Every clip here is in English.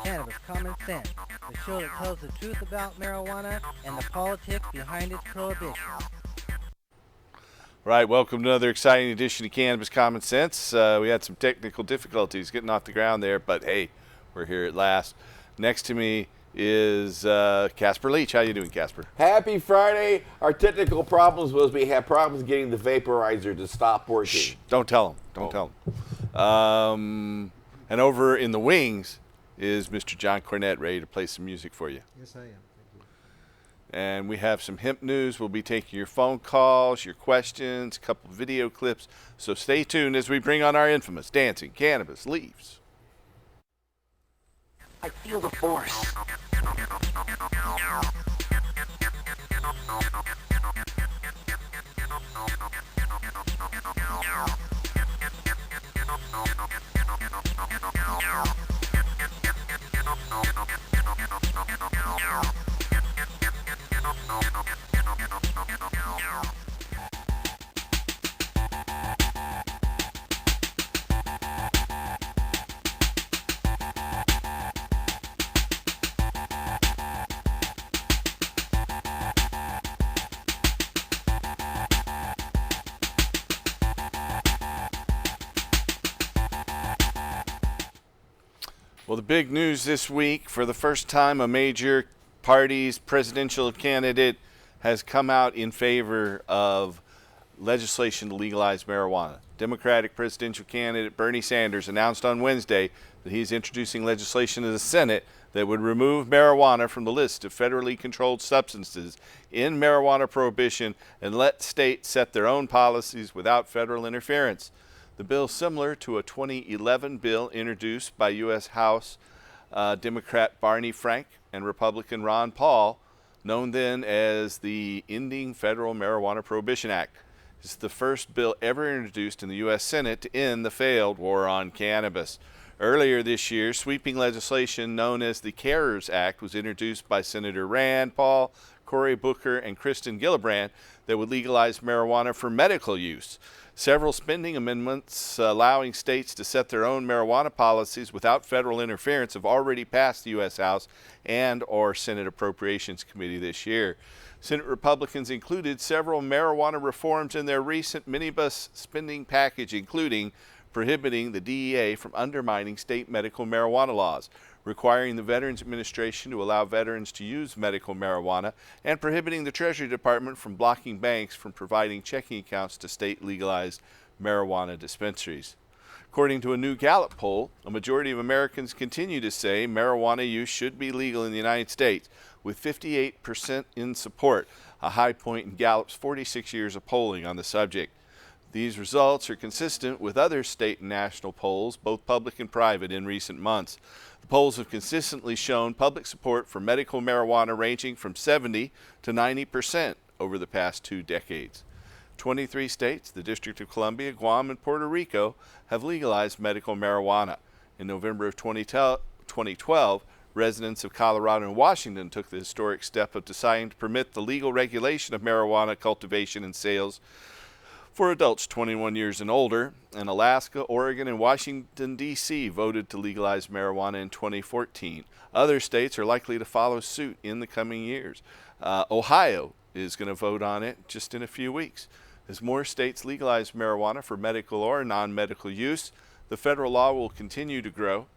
Cannabis Common Sense, the show that tells the truth about marijuana and the politics behind its prohibition. Right, welcome to another exciting edition of Cannabis Common Sense. We had some technical difficulties getting off the ground there, but hey, we're here at last. Next to me is Casper Leach. How you doing, Casper? Happy Friday. Our technical problems was we had problems getting the vaporizer to stop working. Shh, don't tell him. Don't tell him. And over in the wings is Mr. John Cornett, ready to play some music for you. Yes, I am. Thank you. And we have some hemp news. We'll be taking your phone calls, your questions, a couple video clips. So stay tuned as we bring on our infamous Dancing Cannabis Leaves. I feel the force. Well, the big news this week, for the first time, a major party's presidential candidate has come out in favor of legislation to legalize marijuana. Democratic presidential candidate Bernie Sanders announced on Wednesday that he's introducing legislation to the Senate that would remove marijuana from the list of federally controlled substances in marijuana prohibition and let states set their own policies without federal interference. The bill is similar to a 2011 bill introduced by U.S. House Democrat Barney Frank and Republican Ron Paul, known then as the Ending Federal Marijuana Prohibition Act. It's the first bill ever introduced in the U.S. Senate to end the failed war on cannabis. Earlier this year, sweeping legislation known as the CARES Act was introduced by Senator Rand Paul, Cory Booker, and Kristen Gillibrand that would legalize marijuana for medical use. Several spending amendments allowing states to set their own marijuana policies without federal interference have already passed the U.S. House and or Senate Appropriations Committee this year. Senate Republicans included several marijuana reforms in their recent minibus spending package, including prohibiting the DEA from undermining state medical marijuana laws, requiring the Veterans Administration to allow veterans to use medical marijuana, and prohibiting the Treasury Department from blocking banks from providing checking accounts to state legalized marijuana dispensaries. According to a new Gallup poll, a majority of Americans continue to say marijuana use should be legal in the United States, with 58% in support, a high point in Gallup's 46 years of polling on the subject. These results are consistent with other state and national polls, both public and private, in recent months. The polls have consistently shown public support for medical marijuana ranging from 70 to 90% over the past 2 decades. 23 states, the District of Columbia, Guam, and Puerto Rico, have legalized medical marijuana. In November of 2012, residents of Colorado and Washington took the historic step of deciding to permit the legal regulation of marijuana cultivation and sales for adults 21 years and older, and Alaska, Oregon, and Washington, D.C. voted to legalize marijuana in 2014. Other states are likely to follow suit in the coming years. Ohio is going to vote on it just in a few weeks. As more states legalize marijuana for medical or non-medical use, the federal law will continue to grow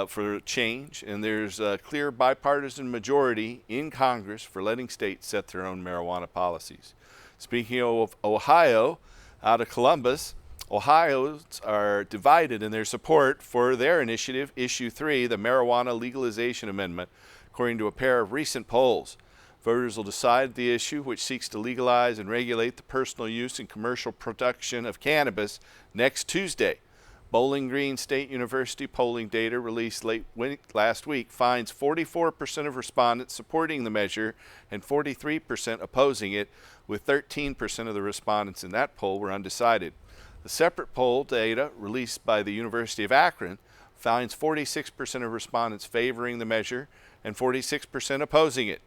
for change, and there's a clear bipartisan majority in Congress for letting states set their own marijuana policies. Speaking of Ohio, out of Columbus, Ohioans are divided in their support for their initiative, Issue 3, the Marijuana Legalization Amendment, according to a pair of recent polls. Voters will decide the issue, which seeks to legalize and regulate the personal use and commercial production of cannabis, next Tuesday. Bowling Green State University polling data released last week finds 44% of respondents supporting the measure and 43% opposing it, with 13% of the respondents in that poll were undecided. The separate poll data released by the University of Akron finds 46% of respondents favoring the measure and 46% opposing it.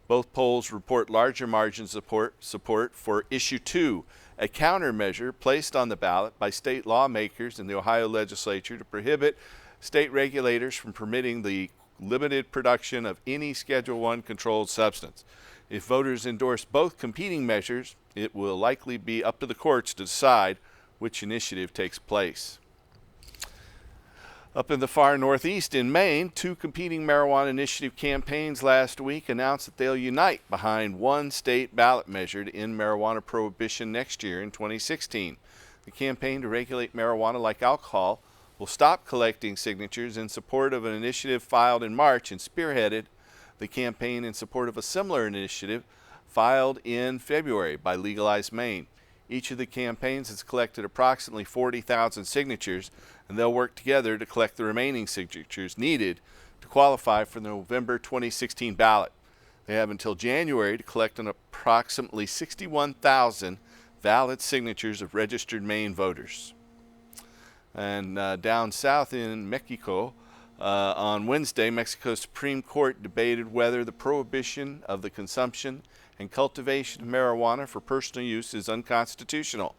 Both polls report larger margins of support for Issue 2 a countermeasure placed on the ballot by state lawmakers in the Ohio legislature to prohibit state regulators from permitting the limited production of any Schedule I controlled substance. If voters endorse both competing measures, it will likely be up to the courts to decide which initiative takes place. Up in the far northeast in Maine, 2 competing marijuana initiative campaigns last week announced that they'll unite behind one state ballot measure to end marijuana prohibition next year in 2016. The campaign to regulate marijuana like alcohol will stop collecting signatures in support of an initiative filed in March and spearheaded the campaign in support of a similar initiative filed in February by Legalize Maine. Each of the campaigns has collected approximately 40,000 signatures, and they'll work together to collect the remaining signatures needed to qualify for the November 2016 ballot. They have until January to collect an approximately 61,000 valid signatures of registered Maine voters. And down south in Mexico, on Wednesday, Mexico's Supreme Court debated whether the prohibition of the consumption and cultivation of marijuana for personal use is unconstitutional.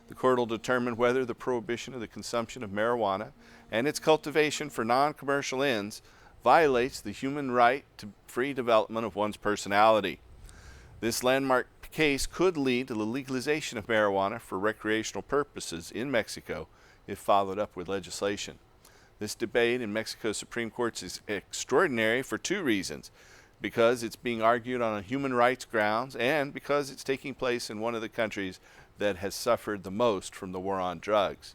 The court will determine whether the prohibition of the consumption of marijuana and its cultivation for non-commercial ends violates the human right to free development of one's personality. This landmark case could lead to the legalization of marijuana for recreational purposes in Mexico if followed up with legislation. This debate in Mexico's Supreme Court is extraordinary for 2 reasons: because it's being argued on a human rights grounds and because it's taking place in one of the countries that has suffered the most from the war on drugs.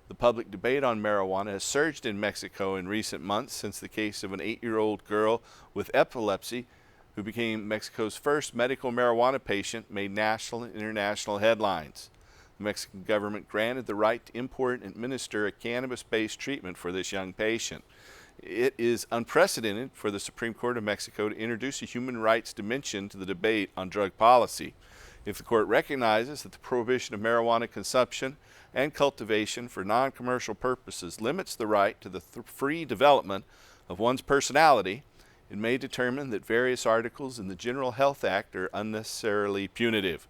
The public debate on marijuana has surged in Mexico in recent months since the case of an 8-year-old girl with epilepsy who became Mexico's first medical marijuana patient made national and international headlines. The Mexican government granted the right to import and administer a cannabis-based treatment for this young patient. It is unprecedented for the Supreme Court of Mexico to introduce a human rights dimension to the debate on drug policy. If the court recognizes that the prohibition of marijuana consumption and cultivation for non-commercial purposes limits the right to the free development of one's personality, it may determine that various articles in the General Health Act are unnecessarily punitive.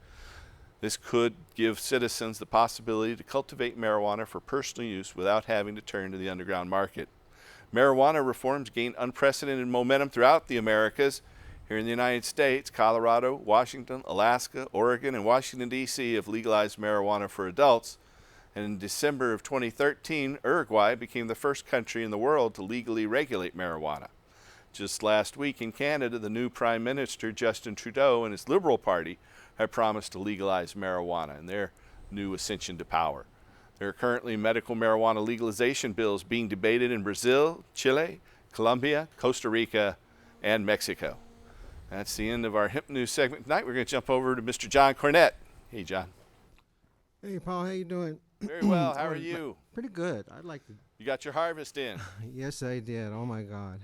This could give citizens the possibility to cultivate marijuana for personal use without having to turn to the underground market. Marijuana reforms gained unprecedented momentum throughout the Americas. Here in the United States, Colorado, Washington, Alaska, Oregon, and Washington, D.C. have legalized marijuana for adults. And in December of 2013, Uruguay became the first country in the world to legally regulate marijuana. Just last week in Canada, the new Prime Minister, Justin Trudeau, and his Liberal Party have promised to legalize marijuana in their new ascension to power. There are currently medical marijuana legalization bills being debated in Brazil, Chile, Colombia, Costa Rica, and Mexico. That's the end of our Hemp News segment tonight. We're going to jump over to Mr. John Cornett. Hey, John. Hey, Paul, how you doing? Very well. How are you? Pretty good. I'd like to. You got your harvest in. Yes, I did. Oh my God.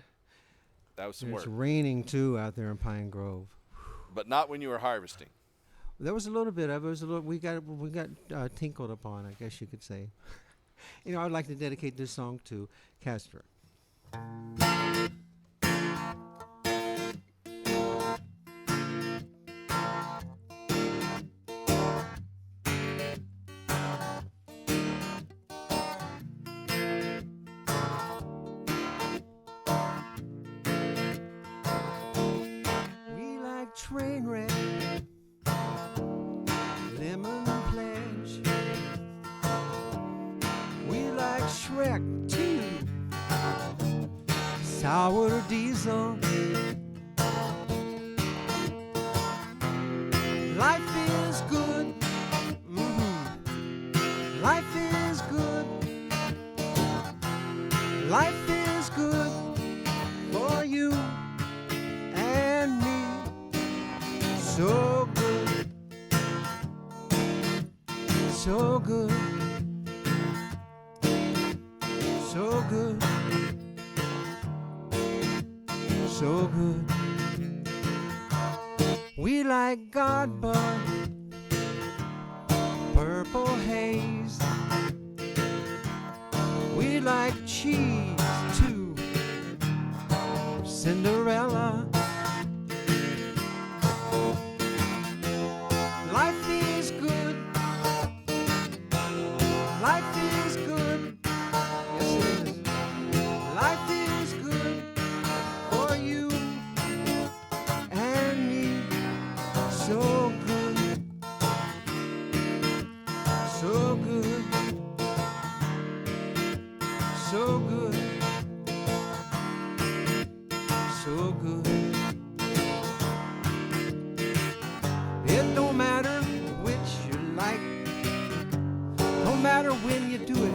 That was some It's work. raining too out there in Pine Grove. But not when you were harvesting. There was a little bit of it. Was a little. We got tinkled upon, I guess you could say. You know, I'd like to dedicate this song to Castor. We like train wreck, lemon pledge. We like Shrek too, sour diesel. Life is good. Life is good. Life is good for you and me. So good. So good. So good. So good. We like God bud, purple haze. We like cheese too, Cinderella. Life is good. so good, so good. It don't matter which you like, don't matter when you do it,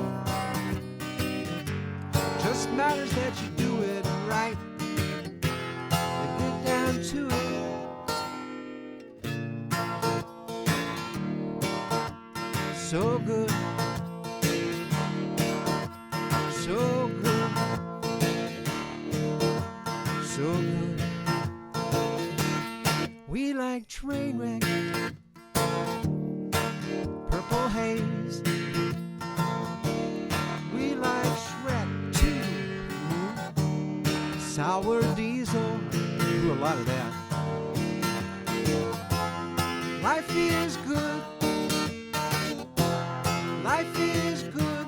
just matters that you do it right. And get down to it. So good, so good, so good. We like train wreck, purple haze. We like Shrek too, sour diesel. Do a lot of that. Life is good. Life is good.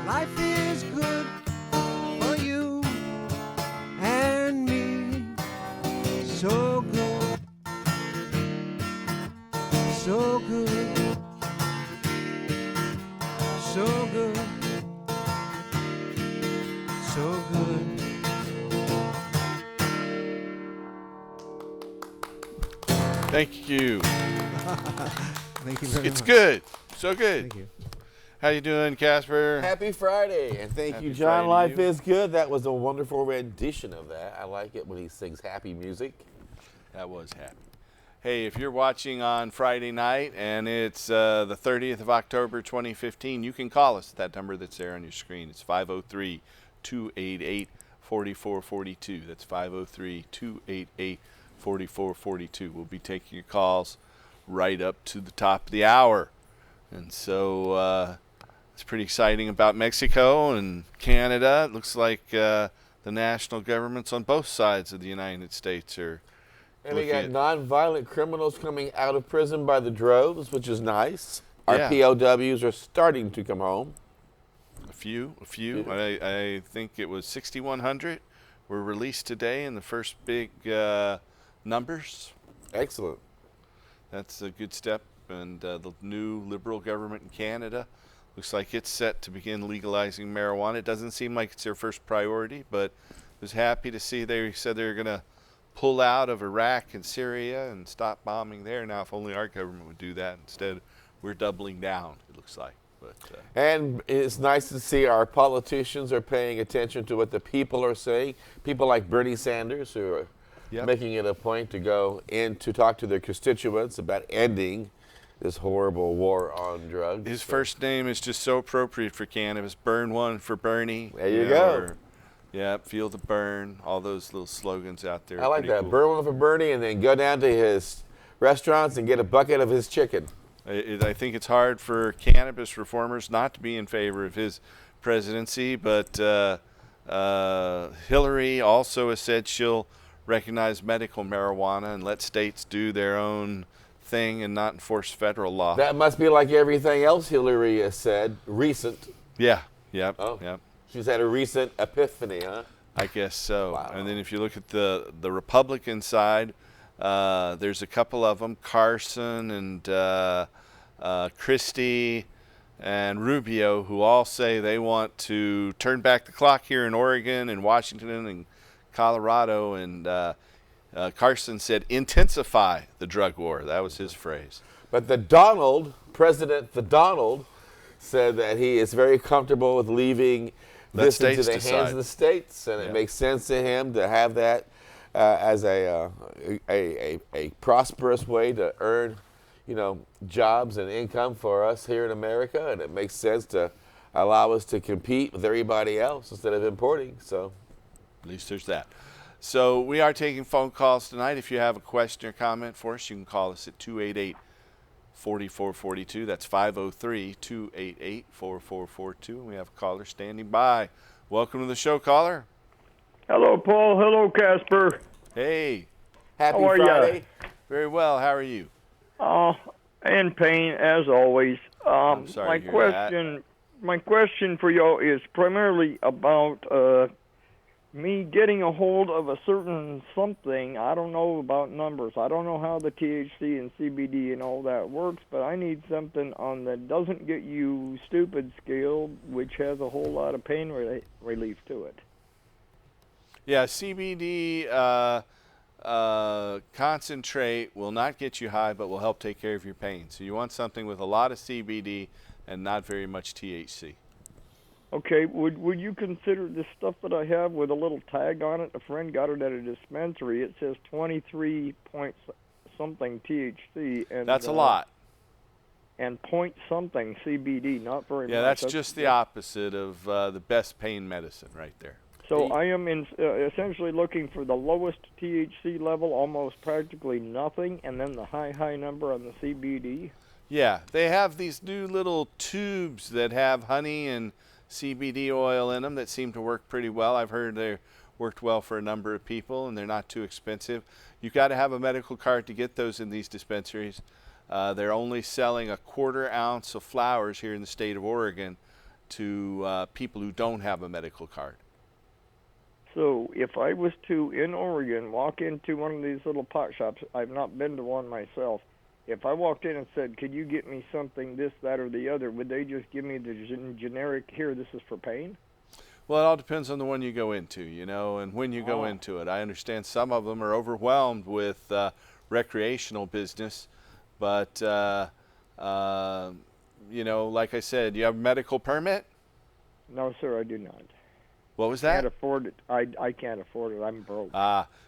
Life is good for you and me. So good. So good. So good. So good. Thank you. Thank you very It's much. good. So good. Thank you. How you doing, Casper? Happy Friday, and thank Happy you, John. Friday to Life you. is good. That was a wonderful rendition of that. I like it when he sings happy music. That was happy. Hey, if you're watching on Friday night and it's the 30th of October 2015, you can call us at that number that's there on your screen. It's 503-288-4442. That's 503-288-4442. We'll be taking your calls right up to the top of the hour. And so it's pretty exciting about Mexico and Canada. It looks like the national governments on both sides of the United States are And we got looking nonviolent criminals coming out of prison by the droves, which is nice. Our Yeah. POWs are starting to come home. a few. I think it was 6,100 were released today in the first big numbers. Excellent. That's a good step. And the new Liberal government in Canada looks like it's set to begin legalizing marijuana. It doesn't seem like it's their first priority, but I was happy to see they said they were going to pull out of Iraq and Syria and stop bombing there. Now, if only our government would do that. Instead, we're doubling down, it looks like. But And it's nice to see our politicians are paying attention to what the people are saying. People like Bernie Sanders, who are Yep. making it a point to go in to talk to their constituents about ending this horrible war on drugs. his first name is just so appropriate for cannabis. Burn one for Bernie. There you go. Yeah, feel the burn. All those little slogans out there. I like Pretty that. cool. Burn one for Bernie and then go down to his restaurants and get a bucket of his chicken. I think it's hard for cannabis reformers not to be in favor of his presidency, but Hillary also has said she'll recognize medical marijuana and let states do their own thing and not enforce federal law. That must be like everything else Hillary has said, recent. Yeah, yep, Oh. yep. She's had a recent epiphany, huh? I guess so. Wow. And then if you look at the Republican side, there's a couple of them, Carson and Christie and Rubio, who all say they want to turn back the clock here in Oregon and Washington and Colorado. And Carson said, intensify the drug war. That was his phrase. But President Donald, said that he is very comfortable with leaving Let this into states the hands decide. of the states, and Yeah. it makes sense to him to have that as a prosperous way to earn, jobs and income for us here in America, and it makes sense to allow us to compete with everybody else instead of importing. So, At least there's that. So we are taking phone calls tonight. If you have a question or comment for us, you can call us at 288-4442. That's 503-288-4442. And we have a caller standing by. Welcome to the show, caller. Hello, Paul. Hello, Casper. Hey, happy How are ya? Friday. very well. How are you? In pain as always. I'm sorry to hear that. My question for you is primarily about me getting a hold of a certain something. I don't know about numbers. I don't know how the THC and CBD and all that works, but I need something on the doesn't get you stupid scale, which has a whole lot of pain relief to it. Yeah, CBD concentrate will not get you high, but will help take care of your pain. So you want something with a lot of CBD and not very much THC. Okay, would you consider this stuff that I have with a little tag on it? A friend got it at a dispensary. It says 23 point something THC, and That's a lot. And point something CBD. Not very much. Yeah, that's just the opposite of the best pain medicine right there. So I am essentially looking for the lowest THC level, almost practically nothing, and then the high number on the CBD. Yeah, they have these new little tubes that have honey and CBD oil in them that seem to work pretty well. I've heard they worked well for a number of people, and they're not too expensive. You've got to have a medical card to get those in these dispensaries. They're only selling a 1/4 ounce of flowers here in the state of Oregon to people who don't have a medical card. So if I was to, in Oregon, walk into one of these little pot shops, I've not been to one myself, if I walked in and said, could you get me something, this, that, or the other, would they just give me the generic, here, this is for pain? Well, it all depends on the one you go into, you know, and when you go into it. I understand some of them are overwhelmed with recreational business, but, you know, like I said, you have a medical permit? No, sir, I do not. What was that? Can't afford it. I can't afford it. I'm broke.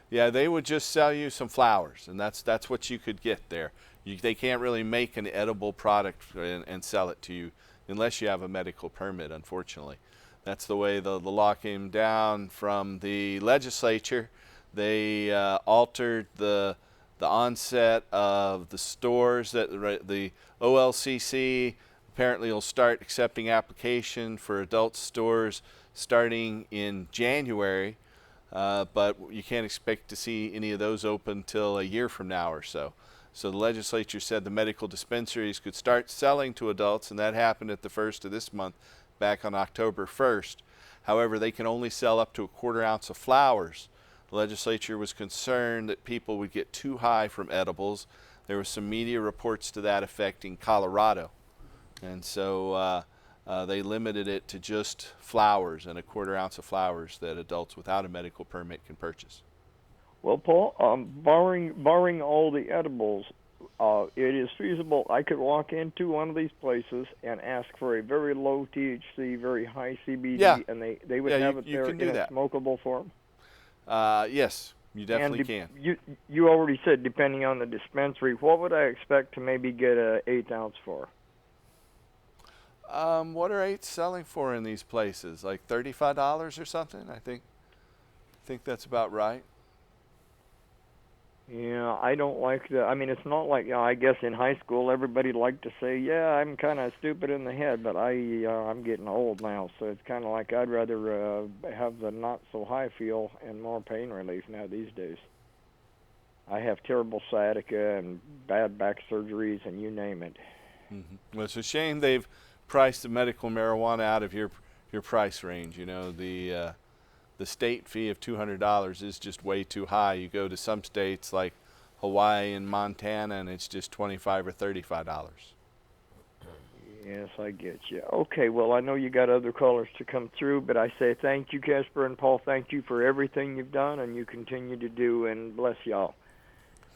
Yeah, they would just sell you some flowers, and that's what you could get there. They can't really make an edible product and sell it to you unless you have a medical permit, unfortunately. That's the way the law came down from the legislature. They altered the onset of the stores that the OLCC apparently will start accepting application for adult stores starting in January, but you can't expect to see any of those open till a year from now or so. So the legislature said the medical dispensaries could start selling to adults, and that happened at the first of this month, back on October 1st. However, they can only sell up to a 1/4 ounce of flowers. The legislature was concerned that people would get too high from edibles. There were some media reports to that effect in Colorado. And so they limited it to just flowers and a 1/4 ounce of flowers that adults without a medical permit can purchase. Well, Paul, barring all the edibles, it is feasible. I could walk into one of these places and ask for a very low THC, very high CBD, and they would have it there in a smokable form? Yes, you definitely can. You already said depending on the dispensary. What would I expect to maybe get an 1/8 ounce for? What are eights selling for in these places? Like $35 or something? I think that's about right. Yeah, I don't like the. I mean, it's not like, I guess in high school everybody liked to say, "Yeah, I'm kind of stupid in the head," but I'm getting old now, so it's kind of like I'd rather have the not so high feel and more pain relief now these days. I have terrible sciatica and bad back surgeries and you name it. Mm-hmm. Well, it's a shame they've priced the medical marijuana out of your price range. You know, the state fee of $200 is just way too high. You go to some states like Hawaii and Montana, and it's just $25 or $35. Yes, I get you. Okay, well, I know you got other callers to come through, but I say thank you, Casper and Paul. Thank you for everything you've done and you continue to do, and bless y'all.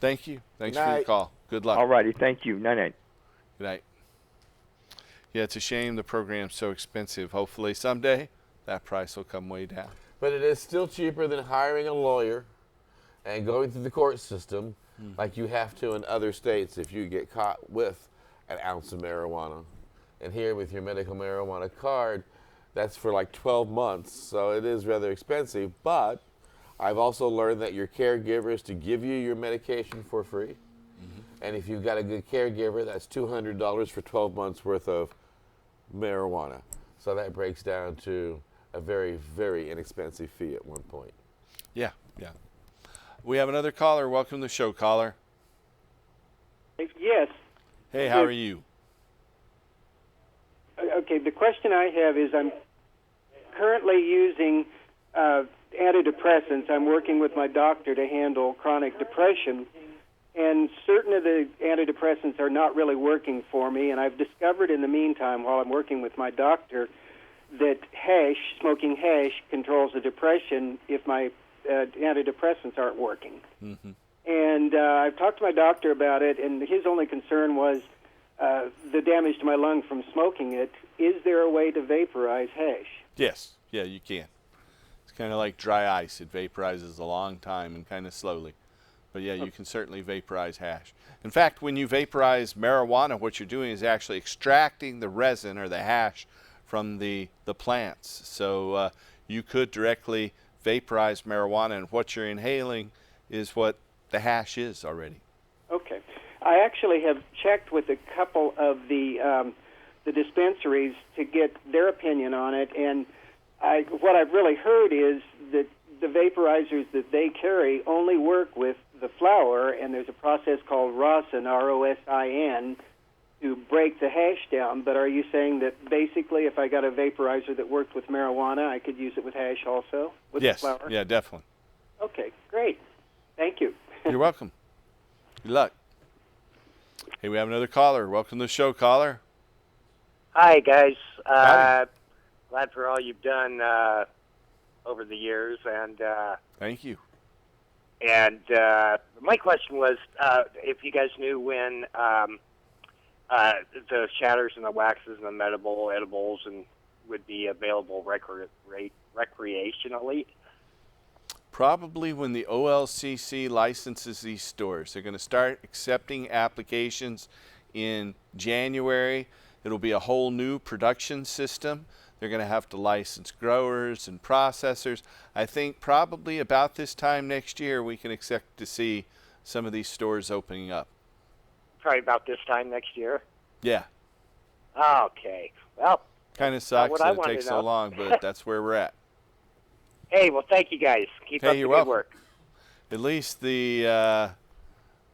Thank you. Thanks for your call. Good luck. All righty. Thank you. Night-night. Good night. Yeah, it's a shame the program's so expensive. Hopefully someday that price will come way down. But it is still cheaper than hiring a lawyer and going through the court system like you have to in other states if you get caught with an ounce of marijuana. And here with your medical marijuana card, that's for like 12 months. So it is rather expensive. But I've also learned that your caregiver is to give you your medication for free. And if you've got a good caregiver, that's $200 for 12 months worth of marijuana. So that breaks down to a very, very inexpensive fee at one point. Yeah. We have another caller. Welcome to the show, caller. Yes. Hey, how are you? Okay, the question I have is I'm currently using antidepressants. I'm working with my doctor to handle chronic depression, and certain of the antidepressants are not really working for me, and I've discovered in the meantime, while I'm working with my doctor, that smoking hash, controls the depression if my antidepressants aren't working. Mm-hmm. And I've talked to my doctor about it, and his only concern was the damage to my lung from smoking it. Is there a way to vaporize hash? Yes. Yeah, you can. It's kind of like dry ice. It vaporizes a long time and kind of slowly. But yeah, you can certainly vaporize hash. In fact, when you vaporize marijuana, what you're doing is actually extracting the resin or the hash from the plants. So you could directly vaporize marijuana, and what you're inhaling is what the hash is already. Okay. I actually have checked with a couple of the dispensaries to get their opinion on it, and what I've really heard is that the vaporizers that they carry only work with the flower, and there's a process called rosin, R-O-S-I-N, to break the hash down. But are you saying that basically if I got a vaporizer that worked with marijuana, I could use it with hash also? With Yes. the flower? Yeah, definitely. Okay, great. Thank you. You're welcome. Good luck. Hey, we have another caller. Welcome to the show, caller. Hi, guys. Howdy. Glad for all you've done over the years, and Thank you. My question was if you guys knew when the shatters and the waxes and the edibles and would be available recreationally. Probably when the OLCC licenses these stores. They're going to start accepting applications in January. It'll be a whole new production system. They're going to have to license growers and processors. I think probably about this time next year we can expect to see some of these stores opening up. Probably about this time next year. Yeah. Okay. Well, kind of sucks that it takes so long, but that's where we're at. Hey, well, thank you guys. Keep up the good work. At least the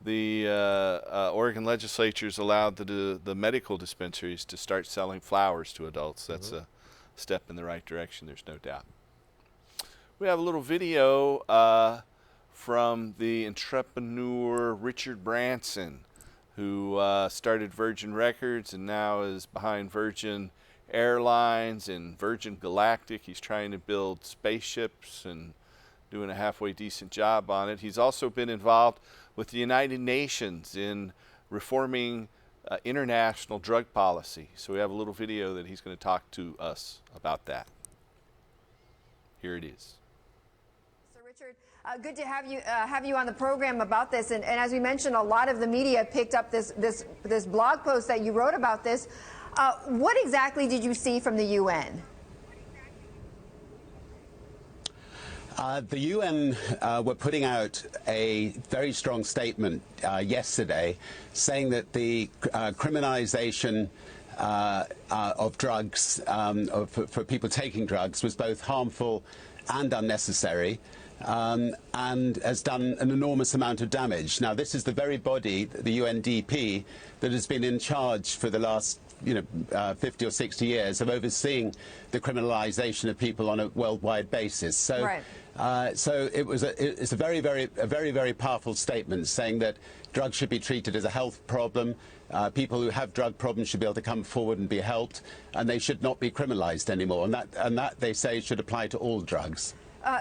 Oregon legislature's allowed the medical dispensaries to start selling flowers to adults. That's a step in the right direction, there's no doubt. We have a little video from the entrepreneur Richard Branson, who started Virgin Records and now is behind Virgin Airlines and Virgin Galactic. He's trying to build spaceships and doing a halfway decent job on it. He's also been involved with the United Nations in reforming international drug policy. So we have a little video that he's going to talk to us about that. Here it is. So Richard, good to have you on the program about this. And as we mentioned, a lot of the media picked up this blog post that you wrote about this. What exactly did you see from the UN? The UN were putting out a very strong statement yesterday saying that the criminalization of drugs, for people taking drugs, was both harmful and unnecessary, and has done an enormous amount of damage. Now, this is the very body, the UNDP, that has been in charge for the last 50 or 60 years of overseeing the criminalization of people on a worldwide basis. So, right. So it's a very, very powerful statement saying that drugs should be treated as a health problem. People who have drug problems should be able to come forward and be helped, and they should not be criminalized anymore. And that they say should apply to all drugs.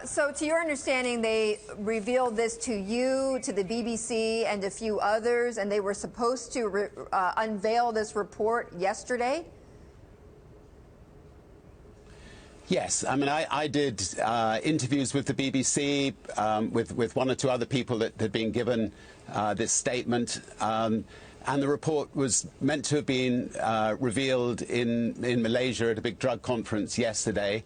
So to your understanding, they revealed this to you, to the BBC, and a few others, and they were supposed to unveil this report yesterday? Yes. I mean, I did interviews with the BBC, with one or two other people that had been given this statement. And the report was meant to have been revealed in Malaysia at a big drug conference yesterday.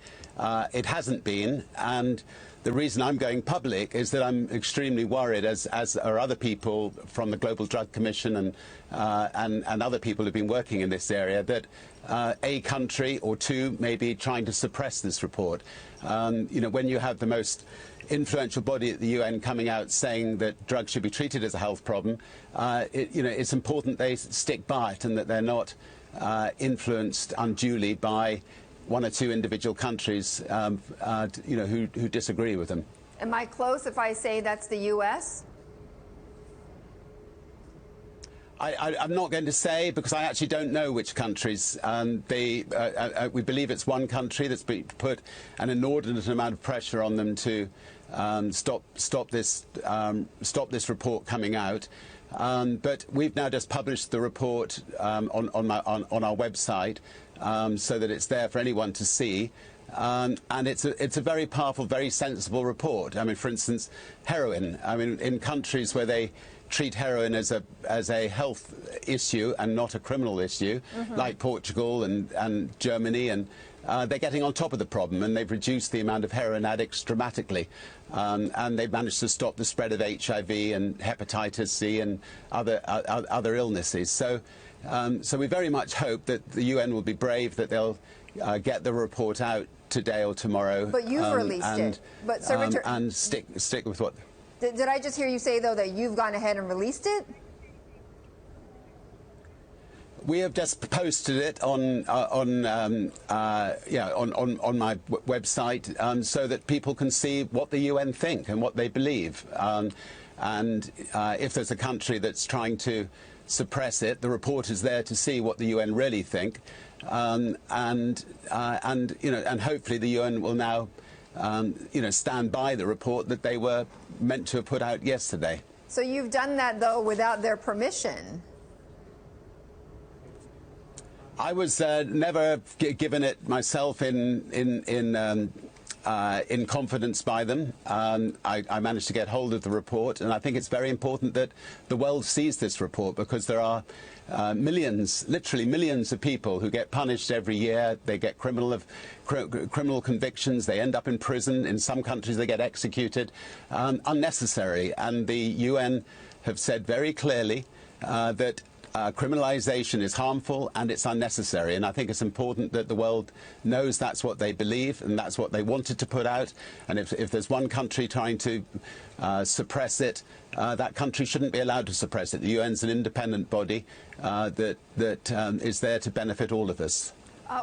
It hasn't been, and the reason I'm going public is that I'm extremely worried, as are other people from the Global Drug Commission and other people who've been working in this area, that a country or two may be trying to suppress this report. When you have the most influential body at the UN coming out saying that drugs should be treated as a health problem, it's important they stick by it and that they're not influenced unduly by one or two individual countries, who disagree with them. Am I close if I say that's the U.S.? I'm not going to say because I actually don't know which countries. We believe it's one country that's put an inordinate amount of pressure on them to stop this report coming out. But we've now just published the report on our website so that it's there for anyone to see. And it's a very powerful, very sensible report. I mean, for instance, heroin. I mean, in countries where they treat heroin as a health issue and not a criminal issue, like Portugal and Germany, and they're getting on top of the problem, and they've reduced the amount of heroin addicts dramatically, and they've managed to stop the spread of HIV and hepatitis C and other illnesses. So we very much hope that the UN will be brave, that they'll get the report out today or tomorrow. But you've released it. But Sir Richard, and stick with what. Did I just hear you say, though, that you've gone ahead and released it? We have just posted it on my website so that people can see what the UN think and what they believe. And if there's a country that's trying to suppress it, the report is there to see what the UN really think. And hopefully the UN will now stand by the report that they were meant to have put out yesterday. So you've done that, though, without their permission? I was never given it myself in confidence by them. I managed to get hold of the report, and I think it's very important that the world sees this report, because there are literally millions of people who get punished every year. They get criminal convictions. They end up in prison. In some countries, they get executed unnecessarily. And the UN have said very clearly that criminalization is harmful and it's unnecessary, and I think it's important that the world knows that's what they believe and that's what they wanted to put out. And if there's one country trying to suppress it, that country shouldn't be allowed to suppress it. The UN's an independent body that is there to benefit all of us.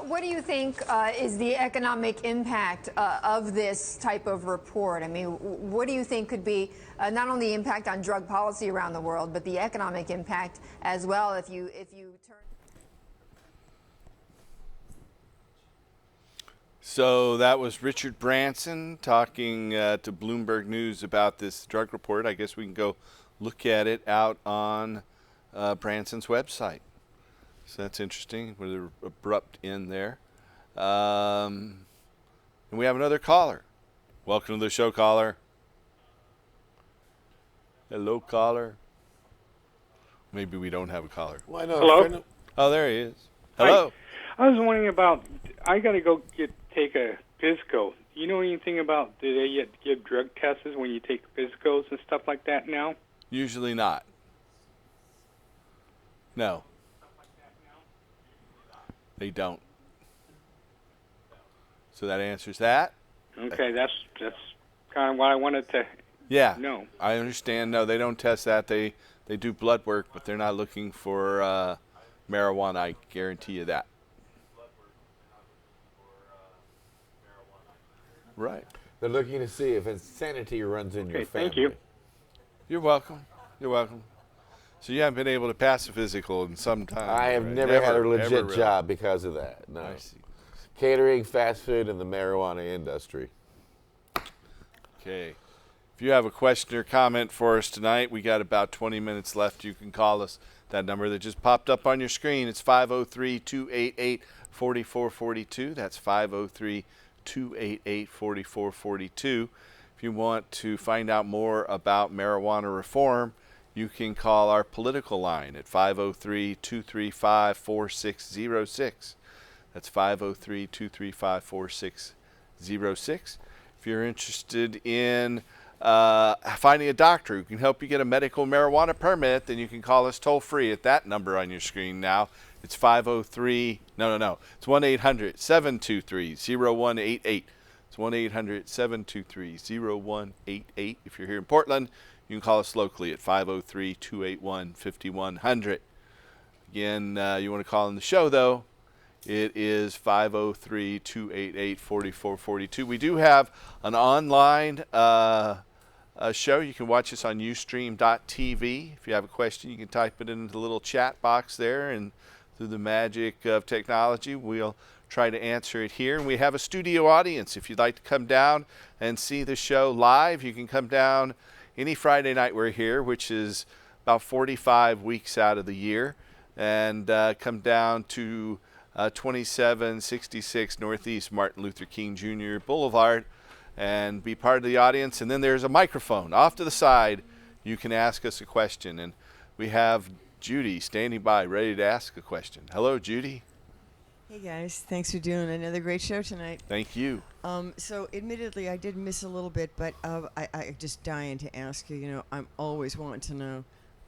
What do you think is the economic impact of this type of report? I mean, what do you think could be not only the impact on drug policy around the world, but the economic impact as well if you turn... So that was Richard Branson talking to Bloomberg News about this drug report. I guess we can go look at it out on Branson's website. So that's interesting with an abrupt end there. And we have another caller. Welcome to the show, caller. Hello, caller. Maybe we don't have a caller. Why not? Hello? Oh, there he is. Hello. I was wondering about, I got to go take a physical. You know anything about, do they give drug tests when you take physicals and stuff like that now? Usually not. No. They don't. So that answers that. Okay, that's kind of what I wanted to know. I understand. No, they don't test that. They do blood work, but they're not looking for marijuana. I guarantee you that. Right. They're looking to see if insanity runs in your family. Thank you. You're welcome. You're welcome. So you haven't been able to pass a physical in some time. I have right? never had a legit really. job because of that. No. I see. Catering, fast food, and the marijuana industry. Okay. If you have a question or comment for us tonight, we got about 20 minutes left. You can call us. That number that just popped up on your screen, it's 503-288-4442. That's 503-288-4442. If you want to find out more about marijuana reform, you can call our political line at 503-235-4606. That's 503-235-4606. If you're interested in finding a doctor who can help you get a medical marijuana permit, then you can call us toll free at that number on your screen now. It's 503, it's 1-800-723-0188. It's 1-800-723-0188. If you're here in Portland, you can call us locally at 503-281-5100. Again, you want to call in the show, though, It is 503-288-4442. We do have an online show. You can watch us on Ustream.tv. If you have a question, you can type it into the little chat box there, and through the magic of technology, we'll try to answer it here. And we have a studio audience. If you'd like to come down and see the show live, you can come down any Friday night we're here, which is about 45 weeks out of the year, and come down to 2766 Northeast Martin Luther King Jr. Boulevard and be part of the audience. And then there's a microphone off to the side. You can ask us a question. And we have Judy standing by ready to ask a question. Hello, Judy. Hey guys, thanks for doing another great show tonight. Thank you. So admittedly, I did miss a little bit, but I just dying to ask you. You know, I'm always wanting to know,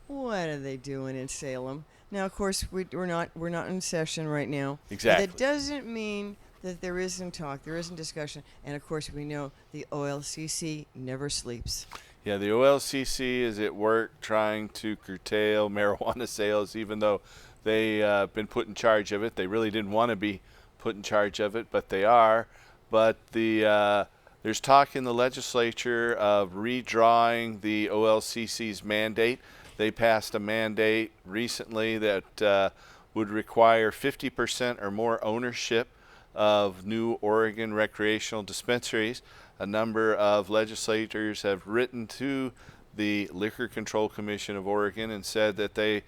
what are they doing in Salem? Now, of course, we're not in session right now. Exactly. But that doesn't mean that there isn't talk, there isn't discussion, and of course, we know the OLCC never sleeps. Yeah, the OLCC is at work trying to curtail marijuana sales, even though they've been put in charge of it. They really didn't want to be put in charge of it, but they are. But there's talk in the legislature of redrawing the OLCC's mandate. They passed a mandate recently that would require 50% or more ownership of new Oregon recreational dispensaries. A number of legislators have written to the Liquor Control Commission of Oregon and said that they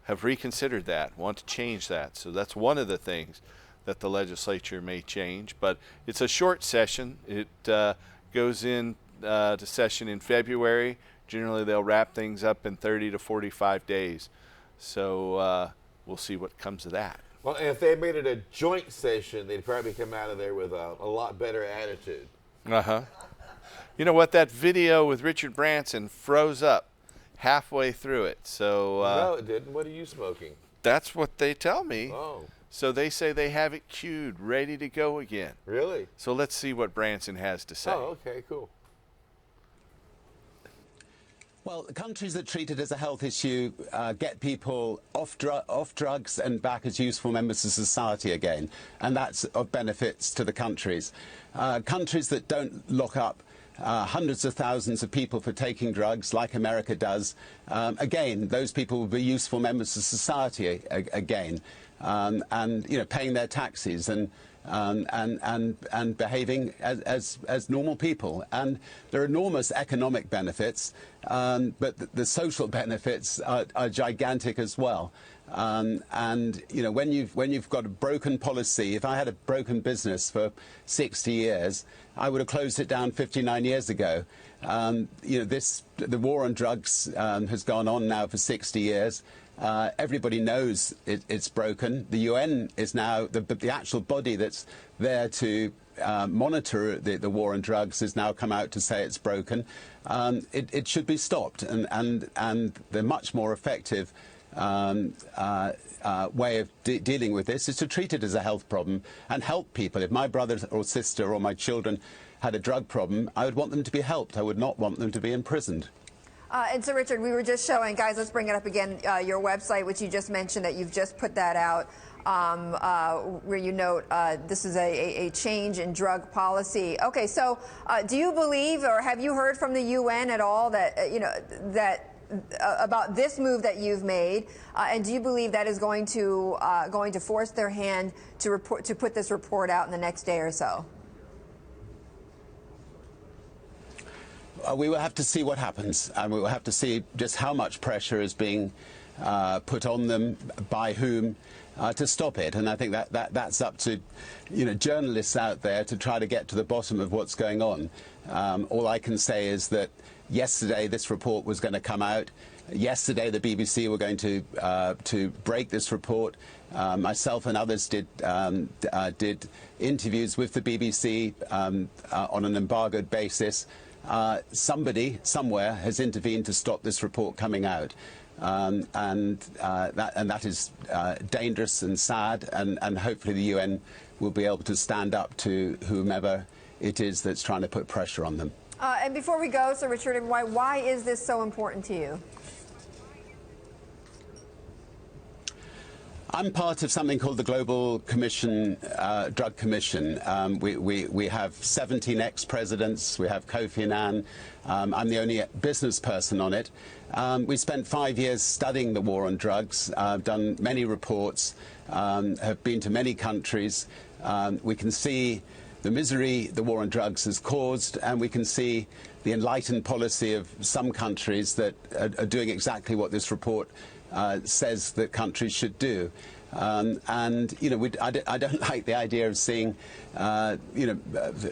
have reconsidered that, want to change that. So that's one of the things that the legislature may change. But it's a short session. It goes in to session in February. Generally, they'll wrap things up in 30 to 45 days. So we'll see what comes of that. Well, and if they made it a joint session, they'd probably come out of there with a lot better attitude. Uh-huh. You know what? That video with Richard Branson froze up halfway through it. So no, it didn't. What are you smoking? That's what they tell me. Oh. So they say they have it queued, ready to go again. Really? So let's see what Branson has to say. Oh, okay, cool. Well, countries that treat it as a health issue get people off drugs and back as useful members of society again, and that's of benefits to the countries. Countries that don't lock up hundreds of thousands of people for taking drugs, like America does, again, those people will be useful members of society again, and paying their taxes and behaving as normal people. And there are enormous economic benefits, but the social benefits are gigantic as well. And when you've got a broken policy, if I had a broken business for 60 years, I would have closed it down 59 years ago. The war on drugs has gone on now for 60 years. Everybody knows it's broken. The UN is now the actual body that's there to monitor the war on drugs has now come out to say it's broken. It should be stopped, and the much more effective way of dealing with this is to treat it as a health problem and help people. If my brother or sister or my children had a drug problem, I would want them to be helped. I would not want them to be imprisoned. And so, Richard, we were just showing, guys, let's bring it up again, your website, which you just mentioned that you've just put that out, where you note this is a change in drug policy. Okay, so do you believe, or have you heard from the UN at all that, about this move that you've made, and do you believe that is going to force their hand to put this report out in the next day or so? We will have to see what happens, and we will have to see just how much pressure is being put on them, by whom, to stop it. And I think that's up to journalists out there to try to get to the bottom of what's going on. All I can say is that yesterday this report was going to come out. Yesterday the BBC were going to break this report. Myself and others did interviews with the BBC on an embargoed basis. Somebody somewhere has intervened to stop this report coming out, and that is dangerous and sad, and hopefully the UN will be able to stand up to whomever it is that's trying to put pressure on them. And before we go, so Richard, why is this so important to you? I'm part of something called the Global Commission, Drug Commission. We have 17 ex-presidents. We have Kofi Annan. I'm the only business person on it. We spent 5 years studying the war on drugs, done many reports, have been to many countries. We can see the misery the war on drugs has caused, and we can see the enlightened policy of some countries that are doing exactly what this report says that countries should do. And, you know, I don't like the idea of seeing, you know,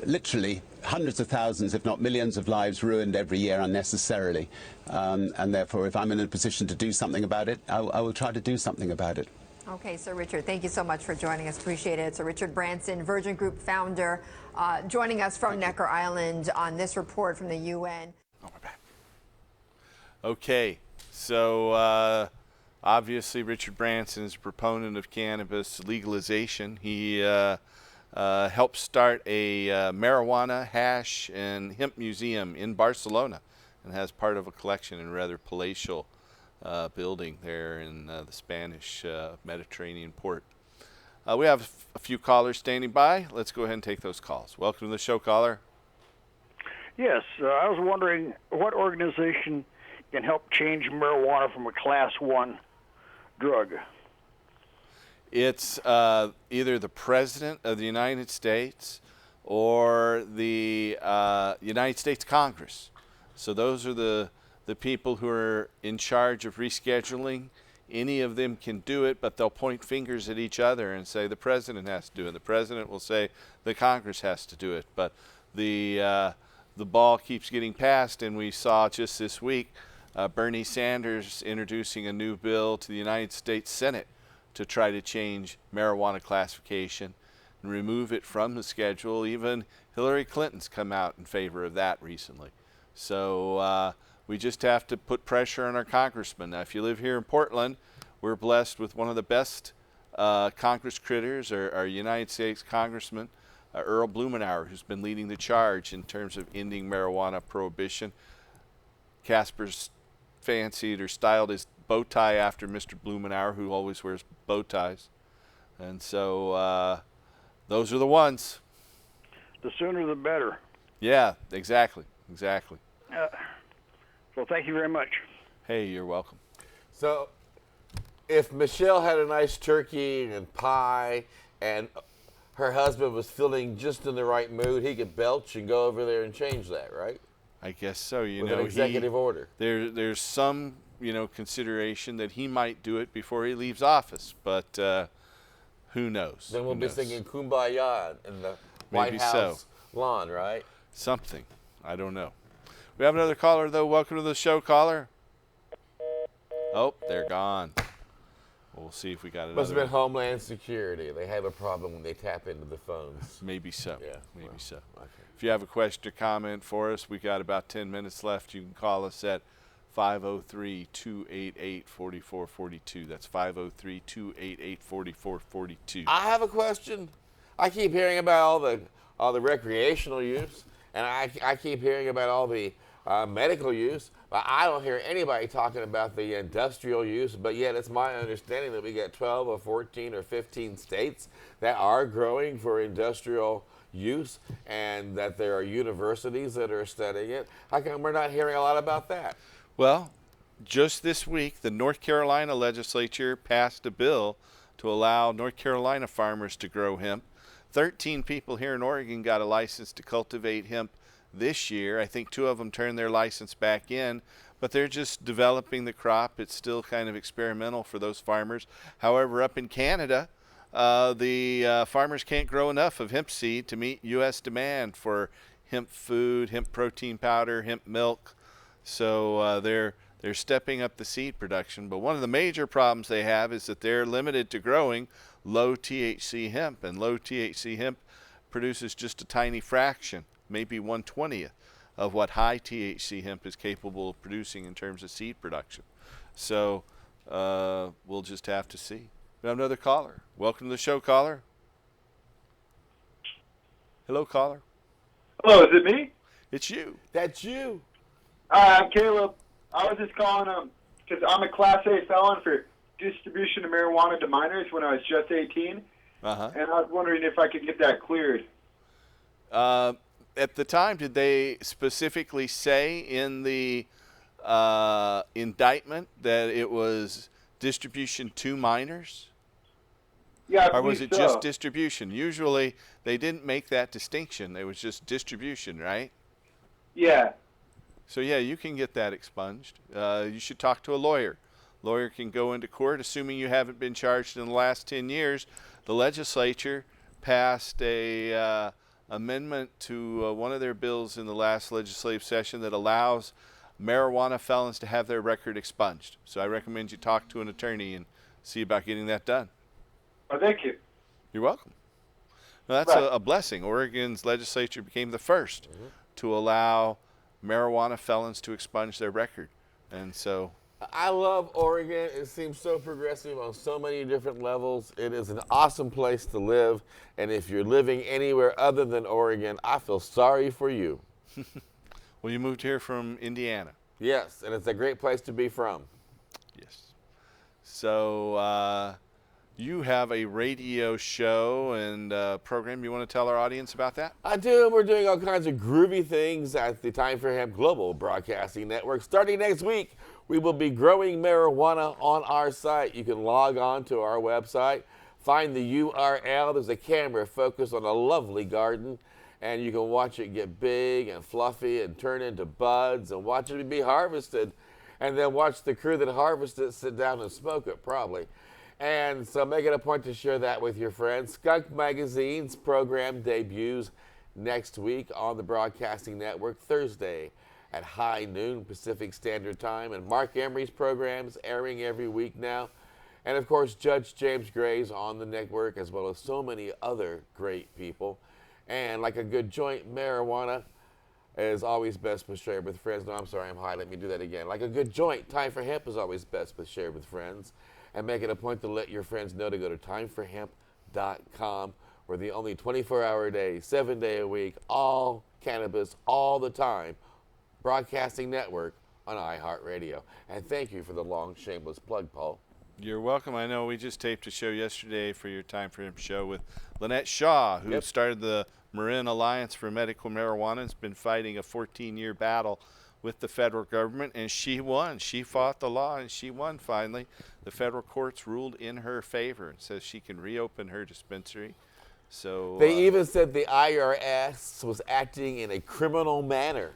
literally hundreds of thousands, if not millions of lives ruined every year unnecessarily. And therefore, if I'm in a position to do something about it, I will try to do something about it. Okay, Sir Richard, thank you so much for joining us. Appreciate it. So Richard Branson, Virgin Group founder, joining us from Necker Island on this report from the UN. Oh, we're back. Okay, so obviously Richard Branson is a proponent of cannabis legalization. He helped start a marijuana, hash, and hemp museum in Barcelona, and has part of a collection in a rather palatial building there in the Spanish Mediterranean port. We have a few callers standing by. Let's go ahead and take those calls. Welcome to the show, caller. Yes, I was wondering what organization can help change marijuana from a Class 1 drug? It's either the President of the United States or the United States Congress. So those are the people who are in charge of rescheduling. Any of them can do it, but they'll point fingers at each other and say the President has to do it. The President will say the Congress has to do it. But the ball keeps getting passed, and we saw just this week Bernie Sanders introducing a new bill to the United States Senate to try to change marijuana classification and remove it from the schedule. Even Hillary Clinton's come out in favor of that recently. So we just have to put pressure on our congressmen. Now, if you live here in Portland, we're blessed with one of the best Congress critters, our United States Congressman, Earl Blumenauer, who's been leading the charge in terms of ending marijuana prohibition. Casper's fancied or styled his bow tie after Mr. Blumenauer, who always wears bow ties. And so those are the ones. The sooner the better. Yeah, exactly. Well, thank you very much. Hey, you're welcome. So, if Michelle had a nice turkey and pie and her husband was feeling just in the right mood, he could belch and go over there and change that, right? I guess so. With an executive order. There's some, consideration that he might do it before he leaves office, but who knows? Then we'll be singing Kumbaya in the White House lawn, right? Something. I don't know. We have another caller, though. Welcome to the show, caller. Oh, they're gone. We'll see if we got another. Must have been Homeland Security. They have a problem when they tap into the phones. Maybe so. Yeah. Maybe so. Okay. If you have a question or comment for us, we got about 10 minutes left. You can call us at 503-288-4442. That's 503-288-4442. I have a question. I keep hearing about all the recreational use, and I keep hearing about all the medical use, but I don't hear anybody talking about the industrial use. But yet it's my understanding that we got 12 or 14 or 15 states that are growing for industrial use, and that there are universities that are studying it. How come we're not hearing a lot about that? Well, just this week, the North Carolina legislature passed a bill to allow North Carolina farmers to grow hemp. 13 people here in Oregon got a license to cultivate hemp this year. I think 2 of them turned their license back in, but they're just developing the crop. It's still kind of experimental for those farmers. However, up in Canada, the farmers can't grow enough of hemp seed to meet U.S. demand for hemp food, hemp protein powder, hemp milk. So they're stepping up the seed production. But one of the major problems they have is that they're limited to growing low THC hemp, and low THC hemp produces just a tiny fraction, maybe 1/20th of what high THC hemp is capable of producing in terms of seed production. So we'll just have to see. We have another caller. Welcome to the show, caller. Hello, caller. Hello, is it me? It's you. That's you. I'm Caleb. I was just calling because I'm a Class A felon for distribution of marijuana to minors when I was just 18, Uh-huh. and I was wondering if I could get that cleared. At the time, did they specifically say in the indictment that it was distribution to minors? Yeah, I Or was believe it so. just distribution? Usually, they didn't make that distinction. It was just distribution, right? Yeah. So, yeah, you can get that expunged. You should talk to a lawyer. Lawyer can go into court, assuming you haven't been charged in the last 10 years. The legislature passed a amendment to one of their bills in the last legislative session that allows marijuana felons to have their record expunged. So I recommend you talk to an attorney and see about getting that done. Oh, thank you. You're welcome. Now, that's Right. a blessing. Oregon's legislature became the first to allow marijuana felons to expunge their record. And so I love Oregon. It seems so progressive on so many different levels. It is an awesome place to live. And if you're living anywhere other than Oregon, I feel sorry for you. well, you moved here from Indiana. Yes, and it's a great place to be from. Yes. So you have a radio show and program. You want to tell our audience about that? I do. We're doing all kinds of groovy things at the Time for Hemp Global Broadcasting Network. Starting next week, we will be growing marijuana on our site. You can log on to our website, find the URL. There's a camera focused on a lovely garden, and you can watch it get big and fluffy and turn into buds and watch it be harvested, and then watch the crew that harvested it sit down and smoke it, probably. And so make it a point to share that with your friends. Skunk Magazine's program debuts next week on the Broadcasting Network Thursday at high noon Pacific Standard Time. And Mark Emery's programs airing every week now. And of course, Judge James Gray's on the network, as well as so many other great people. And like a good joint, marijuana is always best with shared with friends. No, I'm sorry, I'm high. Let me do that again. Like a good joint, Time for Hemp is always best with shared with friends. And make it a point to let your friends know to go to timeforhemp.com. We're the only 24-hour day, 7-day a week, all cannabis, all the time, broadcasting network on iHeartRadio. And thank you for the long, shameless plug, Paul. You're welcome. I know we just taped a show yesterday for your Time for Hemp show with Lynette Shaw, who started the Marin Alliance for Medical Marijuana. Has been fighting a 14-year battle with the federal government, and she won. She fought the law, and she won finally. The federal courts ruled in her favor and says she can reopen her dispensary. So they even said the IRS was acting in a criminal manner.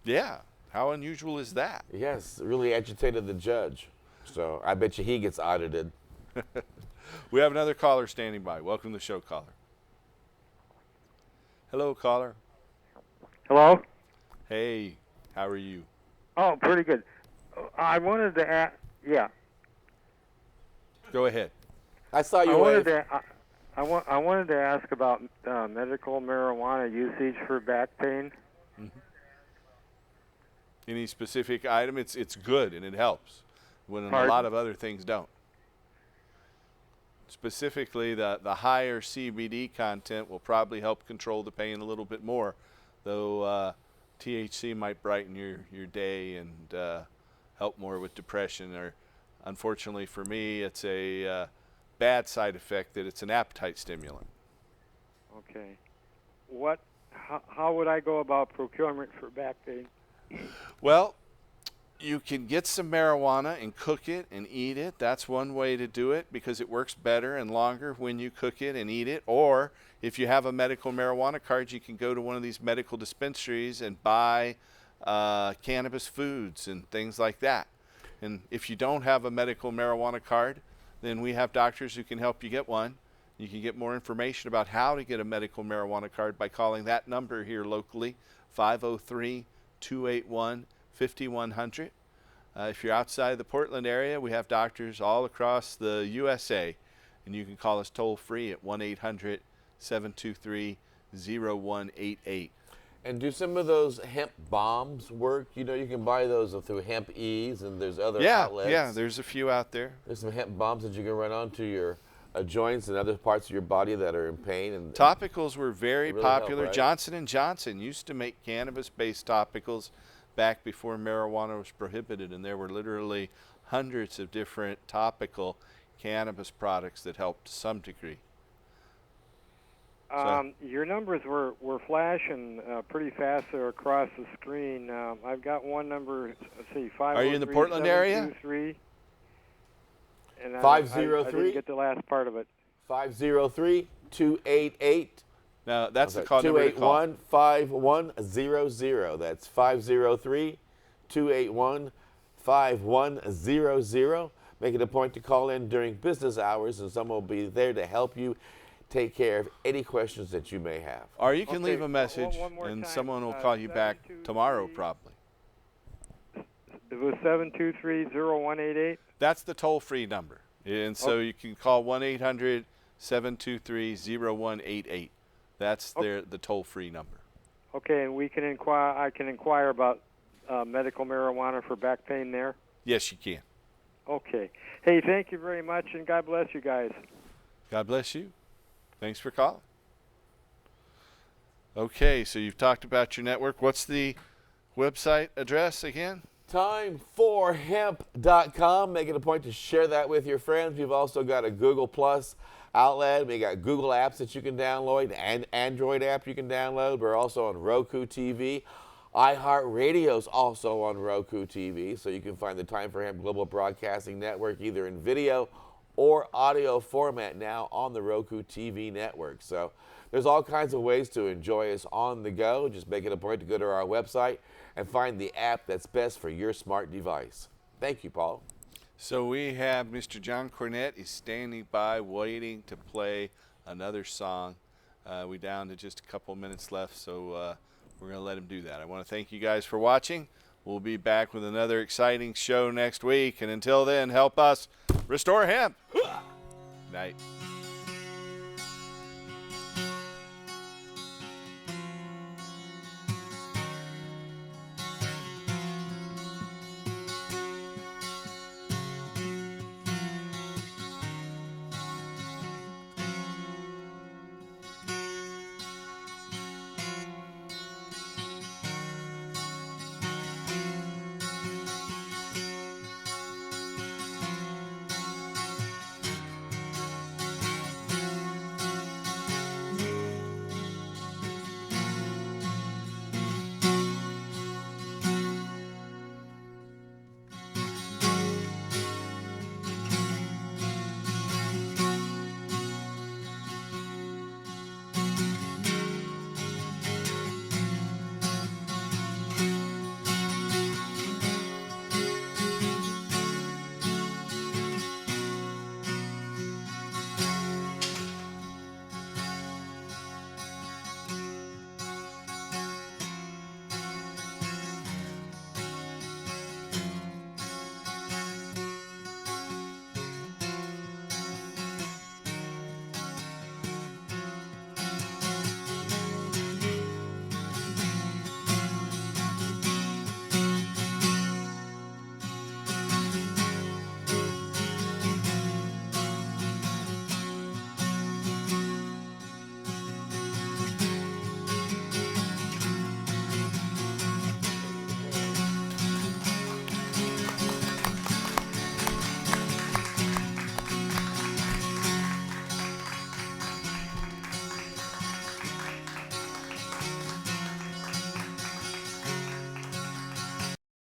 Yeah. How unusual is that? Yes, really agitated the judge. So I bet you he gets audited. We have another caller standing by. Welcome to the show, caller. Hello, caller. Hello? Hey, how are you? Oh, pretty good. I wanted to ask, yeah. Go ahead. I saw you wave. I wanted to ask about medical marijuana usage for back pain. Mm-hmm. Any specific item? It's good and it helps when a lot of other things don't. Specifically, the higher CBD content will probably help control the pain a little bit more, though THC might brighten your day and help more with depression. Or, unfortunately for me, it's a bad side effect that it's an appetite stimulant. Okay. How would I go about procurement for back pain? Well, you can get some marijuana and cook it and eat it. That's one way to do it because it works better and longer when you cook it and eat it. Or if you have a medical marijuana card, you can go to one of these medical dispensaries and buy cannabis foods and things like that. And if you don't have a medical marijuana card, then we have doctors who can help you get one. You can get more information about how to get a medical marijuana card by calling that number here locally, 503-281-5100. If you're outside the Portland area, we have doctors all across the USA, and you can call us toll free at 1-800-723-0188. And do some of those hemp bombs work? You know, you can buy those through Hemp Ease, and there's other outlets. Yeah, there's a few out there. There's some hemp bombs that you can run onto your joints and other parts of your body that are in pain. And topicals were very really popular. help, right? Johnson & Johnson used to make cannabis-based topicals back before marijuana was prohibited, and there were literally hundreds of different topical cannabis products that help to some degree. Your numbers were flashing pretty fast there across the screen. I've got one number, let's see, 503-723. Are you in the Portland area? And 503? I didn't get the last part of it. 503-288. No, that's the call number to call. 281-5100. That's 503-281-5100. Make it a point to call in during business hours, and someone will be there to help you take care of any questions that you may have. Or you can leave a message, and someone will call you back tomorrow probably. It was 723-0188? That's the toll-free number. And so you can call 1-800-723-0188. That's the toll-free number. Okay, and we can inquire. I can inquire about medical marijuana for back pain there? Yes, you can. Okay. Hey, thank you very much, and God bless you guys. God bless you. Thanks for calling. Okay, so you've talked about your network. What's the website address again? Time4hemp.com. Make it a point to share that with your friends. We've also got a Google Plus outlet. We got Google apps that you can download, and Android app you can download. We're also on Roku TV. iHeartRadio's also on Roku TV, so you can find the Time for Hemp Global Broadcasting Network either in video or audio format now on the Roku TV network. So there's all kinds of ways to enjoy us on the go. Just make it a point to go to our website and find the app that's best for your smart device. Thank you, Paul. So we have Mr. John Cornette is standing by waiting to play another song. We're down to just a couple minutes left, so we're going to let him do that. I want to thank you guys for watching. We'll be back with another exciting show next week. And until then, help us restore hemp. Night.